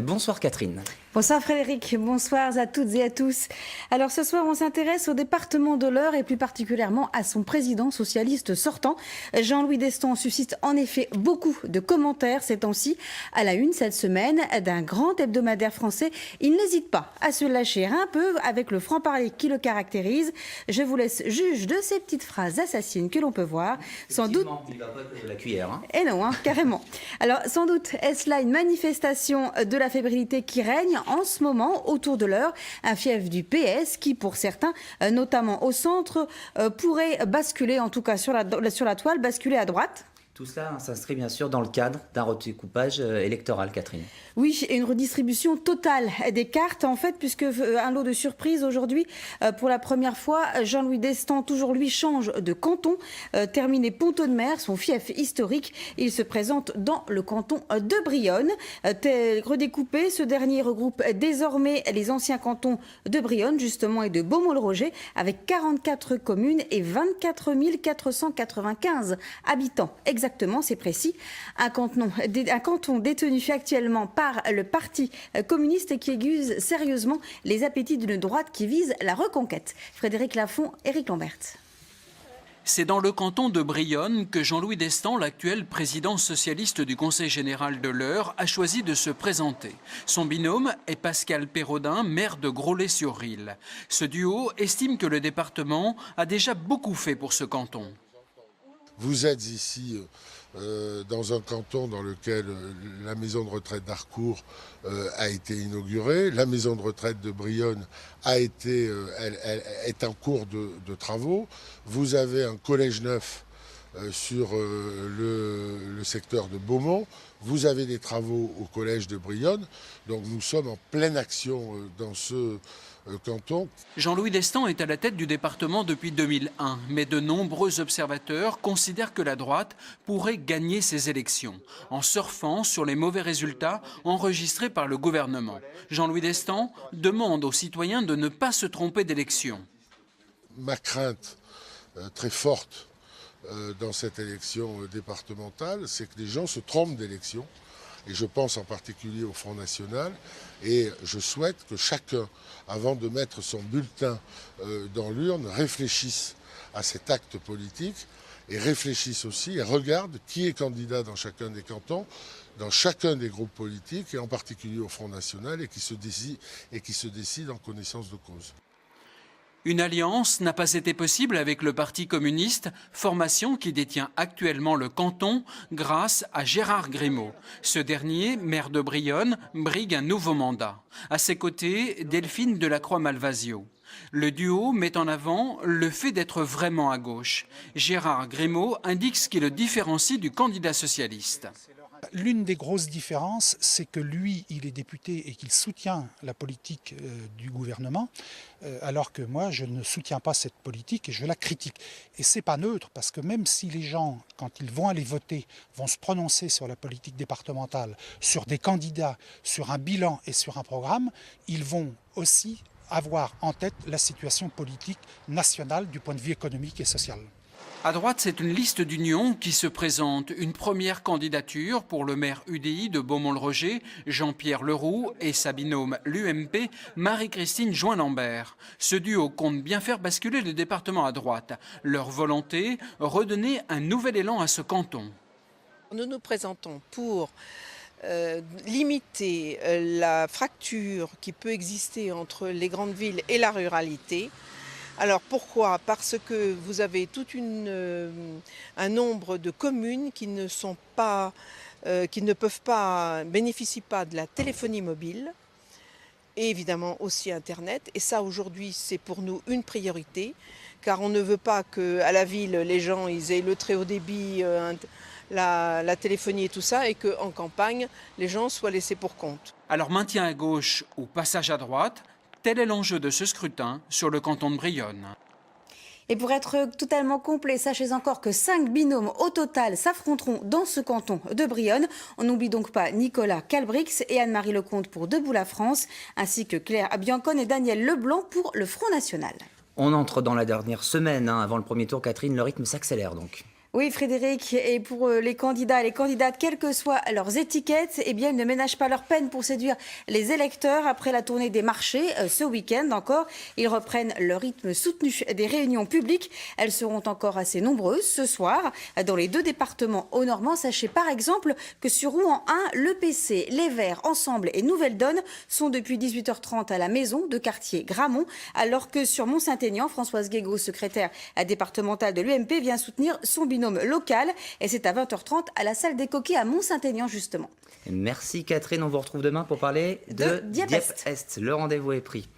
Bonsoir Catherine. Bonsoir Frédéric, bonsoir à toutes et à tous. Alors ce soir, on s'intéresse au département de l'Eure et plus particulièrement à son président socialiste sortant. Jean-Louis Destan suscite en effet beaucoup de commentaires ces temps-ci. À la une cette semaine d'un grand hebdomadaire français, il n'hésite pas à se lâcher un peu avec le franc-parler qui le caractérise. Je vous laisse juge de ces petites phrases assassines que l'on peut voir. Sans doute. Il va pas de la cuillère. Hein. Et non, carrément. Alors sans doute est-ce là une manifestation de la fébrilité qui règne en ce moment autour de l'Eure, un fief du PS qui pour certains, notamment au centre, pourrait basculer, en tout cas sur la toile, basculer à droite. Tout cela s'inscrit bien sûr dans le cadre d'un redécoupage électoral, Catherine. Oui, et une redistribution totale des cartes, en fait, puisque un lot de surprises aujourd'hui. Pour la première fois, Jean-Louis Destan, toujours lui, change de canton. Terminé Pont-Audemer, son fief historique, il se présente dans le canton de Brionne. Redécoupé, ce dernier regroupe désormais les anciens cantons de Brionne, justement, et de Beaumont-le-Roger, avec 44 communes et 24 495 habitants. Exactement, c'est précis. Un canton détenu actuellement par le Parti communiste et qui aiguise sérieusement les appétits d'une droite qui vise la reconquête. Frédéric Lafont, Éric Lambert. C'est dans le canton de Brionne que Jean-Louis Destan, l'actuel président socialiste du Conseil général de l'Eure, a choisi de se présenter. Son binôme est Pascal Perrodin, maire de Grollet-sur-Risle. Ce duo estime que le département a déjà beaucoup fait pour ce canton. Vous êtes ici dans un canton dans lequel la maison de retraite d'Harcourt a été inaugurée. La maison de retraite de Brionne elle est en cours de travaux. Vous avez un collège neuf sur le secteur de Beaumont. Vous avez des travaux au collège de Brionne. Donc nous sommes en pleine action dans ce canton. Jean-Louis Destan est à la tête du département depuis 2001, mais de nombreux observateurs considèrent que la droite pourrait gagner ces élections, en surfant sur les mauvais résultats enregistrés par le gouvernement. Jean-Louis Destan demande aux citoyens de ne pas se tromper d'élection. Ma crainte très forte dans cette élection départementale, c'est que les gens se trompent d'élection. Et je pense en particulier au Front National. Et je souhaite que chacun, avant de mettre son bulletin dans l'urne, réfléchisse à cet acte politique et réfléchisse aussi et regarde qui est candidat dans chacun des cantons, dans chacun des groupes politiques, et en particulier au Front National, et qui se décide en connaissance de cause. Une alliance n'a pas été possible avec le Parti communiste, formation qui détient actuellement le canton grâce à Gérard Grimaud. Ce dernier, maire de Brionne, brigue un nouveau mandat. À ses côtés, Delphine Delacroix-Malvasio. Le duo met en avant le fait d'être vraiment à gauche. Gérard Grimaud indique ce qui le différencie du candidat socialiste. L'une des grosses différences, c'est que lui, il est député et qu'il soutient la politique du gouvernement, alors que moi, je ne soutiens pas cette politique et je la critique. Et c'est pas neutre, parce que même si les gens, quand ils vont aller voter, vont se prononcer sur la politique départementale, sur des candidats, sur un bilan et sur un programme, ils vont aussi avoir en tête la situation politique nationale du point de vue économique et social. À droite, c'est une liste d'union qui se présente. Une première candidature pour le maire UDI de Beaumont-le-Roger, Jean-Pierre Leroux, et sa binôme l'UMP, Marie-Christine Join-Lambert. Ce duo compte bien faire basculer le département à droite. Leur volonté, redonner un nouvel élan à ce canton. Nous nous présentons pour limiter la fracture qui peut exister entre les grandes villes et la ruralité. Alors pourquoi? Parce que vous avez tout un nombre de communes qui ne bénéficient pas de la téléphonie mobile et évidemment aussi Internet. Et ça aujourd'hui c'est pour nous une priorité car on ne veut pas qu'à la ville les gens ils aient le très haut débit, la téléphonie et tout ça et qu'en campagne les gens soient laissés pour compte. Alors maintien à gauche ou passage à droite, tel est l'enjeu de ce scrutin sur le canton de Brionne. Et pour être totalement complet, sachez encore que 5 binômes au total s'affronteront dans ce canton de Brionne. On n'oublie donc pas Nicolas Calbrix et Anne-Marie Lecomte pour Debout la France, ainsi que Claire Biancone et Daniel Leblanc pour le Front National. On entre dans la dernière semaine, avant le premier tour, Catherine, le rythme s'accélère donc. Oui, Frédéric, et pour les candidats et les candidates, quelles que soient leurs étiquettes, eh bien, ils ne ménagent pas leur peine pour séduire les électeurs. Après la tournée des marchés, ce week-end encore, ils reprennent le rythme soutenu des réunions publiques. Elles seront encore assez nombreuses ce soir. Dans les 2 départements haut-normands, sachez par exemple que sur Rouen 1, l'EPC, Les Verts, Ensemble et Nouvelle Donne sont depuis 18h30 à la maison de quartier Gramont, alors que sur Mont-Saint-Aignan, Françoise Guégaud, secrétaire départementale de l'UMP, vient soutenir son binôme local, et c'est à 20h30 à la salle des Coquets à Mont-Saint-Aignan justement. Merci Catherine, on vous retrouve demain pour parler de Dieppe Est. Le rendez-vous est pris.